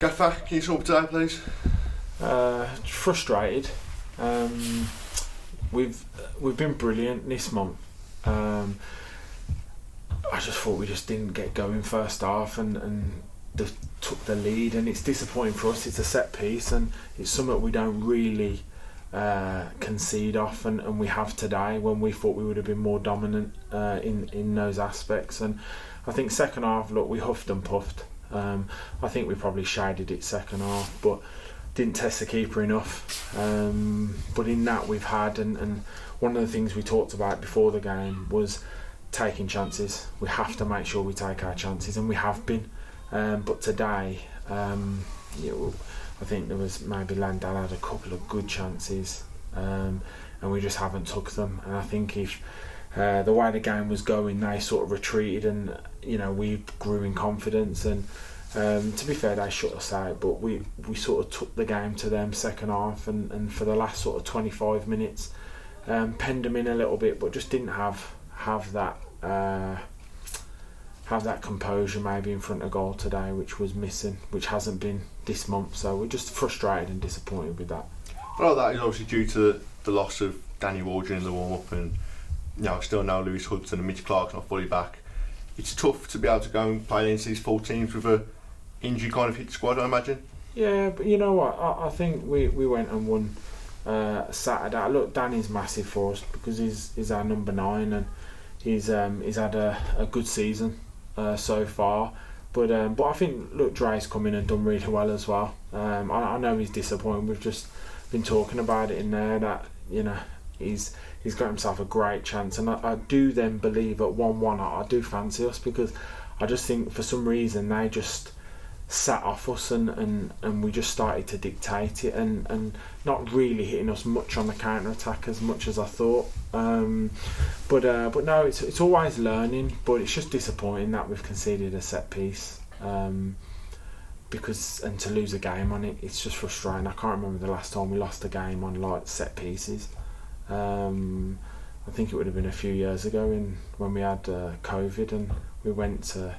Gaffer, can you sum up today, please? Frustrated. We've been brilliant this month. I just thought we just didn't get going first half and took the lead, and it's disappointing for us. It's a set piece and it's something we don't really concede off, and we have today when we thought we would have been more dominant in those aspects. And I think second half, look, we huffed and puffed. I think we probably shaded it second half, but didn't test the keeper enough. But in that we've had, and one of the things we talked about before the game was taking chances. We have to make sure we take our chances, and we have been. But today, I think there was maybe Landell had a couple of good chances, and we just haven't took them. And I think if the way the game was going, they sort of retreated, and we grew in confidence. And to be fair, they shut us out, but we sort of took the game to them second half, and for the last sort of 25 minutes, penned them in a little bit, but just didn't have that composure maybe in front of goal today, which was missing, which hasn't been this month. So we're just frustrated and disappointed with that. Well, that is obviously due to the loss of Danny Waldron in the warm-up, and still no Lewis Hudson and Mitch Clark not fully back. It's tough to be able to go and play against these full teams with a injury kind of hit squad, I imagine. Yeah, but you know what? I think we went and won Saturday. Look, Danny's massive for us because he's our number 9, and he's had a good season so far. But I think, look, Dre's come in and done really well as well. I know he's disappointed. We've just been talking about it in there that he's got himself a great chance, and I do then believe at 1-1 I do fancy us, because I just think for some reason they just sat off us and we just started to dictate it and not really hitting us much on the counter attack as much as I thought. But no, it's always learning, but it's just disappointing that we've conceded a set piece. Because to lose a game on it, it's just frustrating. I can't remember the last time we lost a game on like set pieces. I think it would have been a few years ago when we had COVID and we went to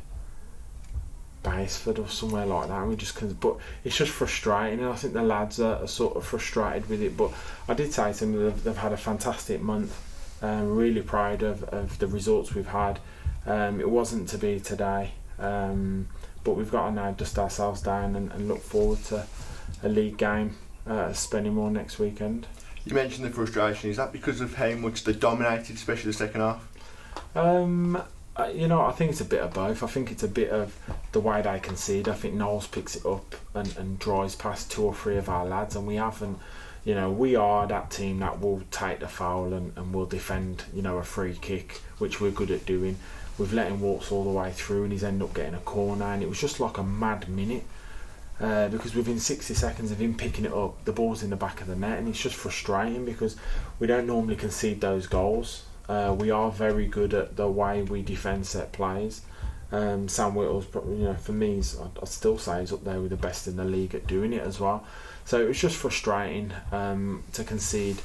Baseford or somewhere like that, and we just couldn't. But it's just frustrating, and I think the lads are sort of frustrated with it. But I did say to them that they've had a fantastic month. Really proud of the results we've had. It wasn't to be today, but we've got to now dust ourselves down and look forward to a league game at Spennymoor next weekend. You mentioned the frustration. Is that because of how much they dominated, especially the second half? I think it's a bit of both. I think it's a bit of the way they concede. I think Knowles picks it up and drives past 2 or 3 of our lads, and we haven't. We are that team that will take the foul and will defend, a free kick, which we're good at doing. We've let him walk all the way through, and he's ended up getting a corner, and it was just like a mad minute. Because within 60 seconds of him picking it up, the ball's in the back of the net, and it's just frustrating because we don't normally concede those goals. We are very good at the way we defend set plays. Sam Whittle's, for me, I'd still say he's up there with the best in the league at doing it as well. So it was just frustrating to concede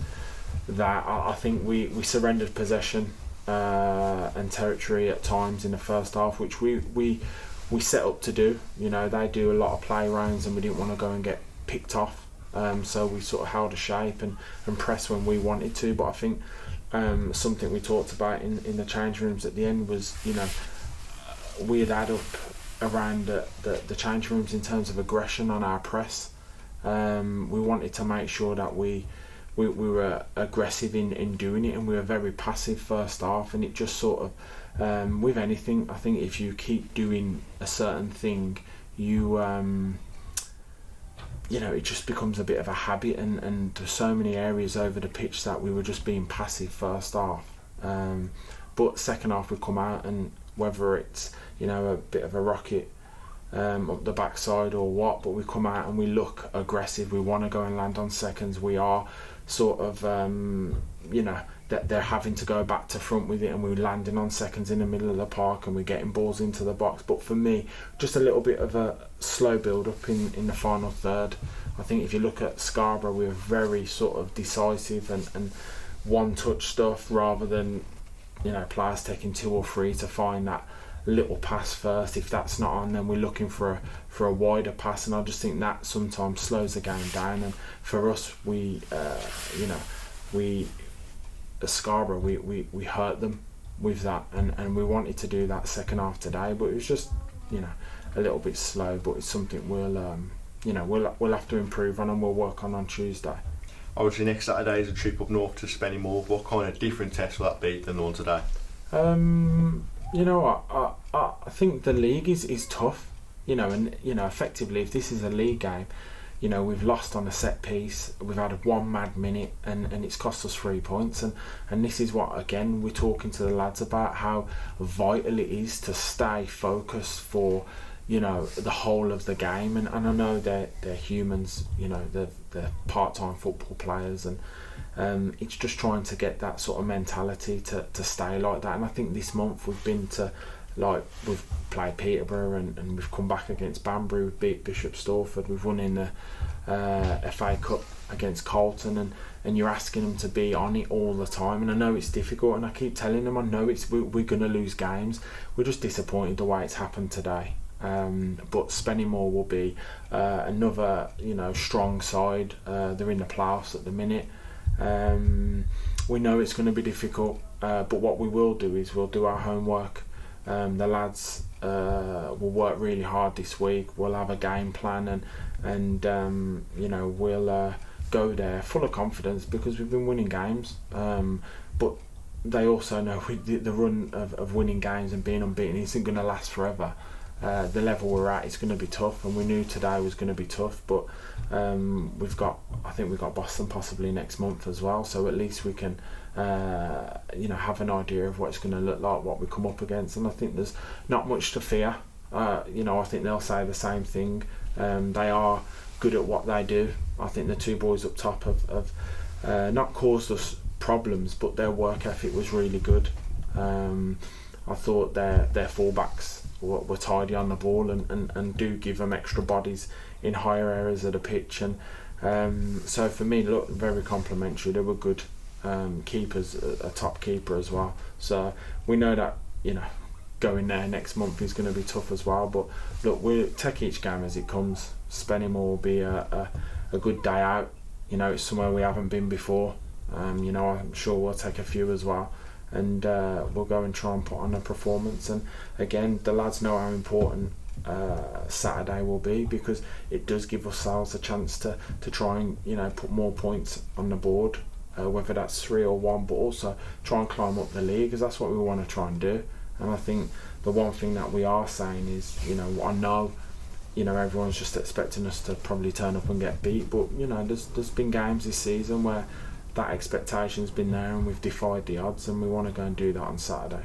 that. I think we surrendered possession and territory at times in the first half, which we set up to do. They do a lot of play rounds, and we didn't want to go and get picked off. So we sort of held a shape and pressed when we wanted to. But I think something we talked about in the change rooms at the end was, we had up around the change rooms in terms of aggression on our press. We wanted to make sure that we were aggressive in doing it, and we were very passive first half, and it just sort of, with anything, I think if you keep doing a certain thing, it just becomes a bit of a habit, and there's so many areas over the pitch that we were just being passive first half. But second half we come out, and whether it's a bit of a rocket up the backside or what, but we come out and we look aggressive. We want to go and land on seconds. We are sort of that they're having to go back to front with it, and we're landing on seconds in the middle of the park, and we're getting balls into the box. But for me, just a little bit of a slow build up in the final third. I think if you look at Scarborough, we're very sort of decisive and one touch stuff rather than players taking 2 or 3 to find that little pass first. If that's not on, then we're looking for a wider pass, and I just think that sometimes slows the game down. And for us, we at Scarborough, we hurt them with that, and we wanted to do that second half today, but it was just a little bit slow. But it's something we'll have to improve on, and we'll work on Tuesday. Obviously, next Saturday is a trip up north to Spennymoor. What kind of different test will that be than the one today? I think the league is tough, and effectively, if this is a league game, we've lost on a set piece, we've had one mad minute, and it's cost us 3 points, and this is what, again, we're talking to the lads about, how vital it is to stay focused for the whole of the game, and I know they're humans, they're part-time football players, and it's just trying to get that sort of mentality to stay like that. And I think this month we've been to, we've played Peterborough, and we've come back against Banbury, we've beat Bishop Stortford, we've won in the FA Cup against Colton, and you're asking them to be on it all the time, and I know it's difficult, and I keep telling them, I know we're going to lose games, we're just disappointed the way it's happened today. But Spennymoor will be another strong side. They're in the playoffs at the minute. We know it's going to be difficult, but what we will do is we'll do our homework. The lads will work really hard this week. We'll have a game plan, and we'll go there full of confidence, because we've been winning games. But they also know the run of winning games and being unbeaten isn't going to last forever. The level we're at is going to be tough, and we knew today was going to be tough, but we've got Boston possibly next month as well, so at least we can have an idea of what it's going to look like, what we come up against, and I think there's not much to fear. I think they'll say the same thing. They are good at what they do. I think the two boys up top have not caused us problems, but their work ethic was really good. I thought their fullbacks were tidy on the ball, and do give them extra bodies in higher areas of the pitch, and so for me, look, very complimentary. They were good keepers, a top keeper as well, so we know that going there next month is going to be tough as well, but look, we'll take each game as it comes. Spennymoor will be a good day out. It's somewhere we haven't been before. I'm sure we'll take a few as well, and we'll go and try and put on a performance. And again, the lads know how important Saturday will be, because it does give ourselves a chance to try and put more points on the board, whether that's 3 or 1, but also try and climb up the league, because that's what we want to try and do. And I think the one thing that we are saying is, I know everyone's just expecting us to probably turn up and get beat, but there's been games this season where that expectation's been there, and we've defied the odds, and we want to go and do that on Saturday.